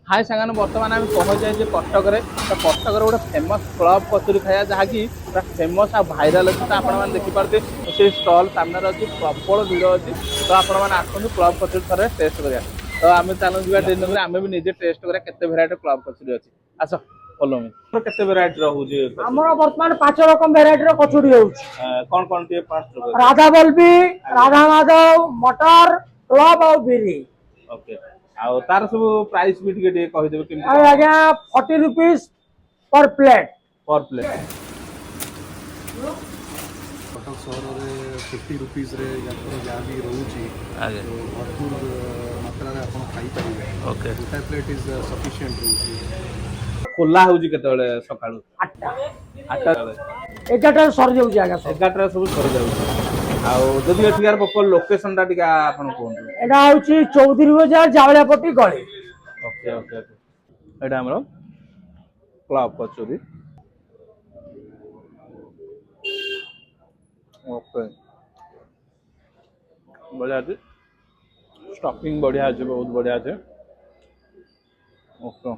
हाय सांगाने बर्तमान आम पहुँच जाए कटक तो कटक गोटे फेमस क्लब कचोरी खाया जहाँकि पूरा फेमस आ भाइराल अच्छी तो आपने देखिपारे से स्टल सामने अच्छी प्रबल भिड़ अच्छी तो आपने आसतु क्लब कचोरी थे टेस्ट करा तो आम चलू जा ट्रेन आम भी निजे टेस्ट करा केते भेराइटी क्लब कचोरी अच्छी आस फॉलो मी केते भेराइटी रोचे ଆମର ବର୍ତ୍ତମାନ 5 ରକମ ଭେରାଇଟିର କଚୁଡି ହଉଛି। कौन कौन टे पांच ରାଧା ବଲ୍ବି, ରାଧା ମାଧବ, ମଟର, କ୍ଲବ ଆଉ ବିରି। ओके आउ तार सब प्राइस भी टिके कहिदेबे केमती ଆଉ ଆଜ୍ଞା 40 रुपीस पर प्लेट। पर प्लेट कटक सहर में 50 रुपीज रे जहाँ भी रोचे तो भरपूर मात्रा आप खाई ओके गोटे प्लेट इज सफिशिएंट रोचे खोला होउची केतेबेले सकाळू 8टा 8टा 11ଟା ସରି ଯାଉଛି ଆଜ୍ଞା ସବୁ। 11ଟା ସବୁ ସରି ଯାଉଛି ଆଉ ଯଦି ଏଠିକାର ପ୍ରପର ଲୋକେସନ ଟା ଟିକେ ଆପଣ କୁହନ୍ତୁ ଏଟା ହଉଛି ଚୌଧୁରୀ ବଜାର ଜାଉଳିଆପଟି ଗଳି। ଓକେ ଓକେ ଓକେ ଏଇଟା ଆମର କ୍ଲବ କଚୁରୀ ओके बढ़िया अच्छे स्टफिंग बढ़िया अच्छे बहुत बढ़िया अच्छे ओके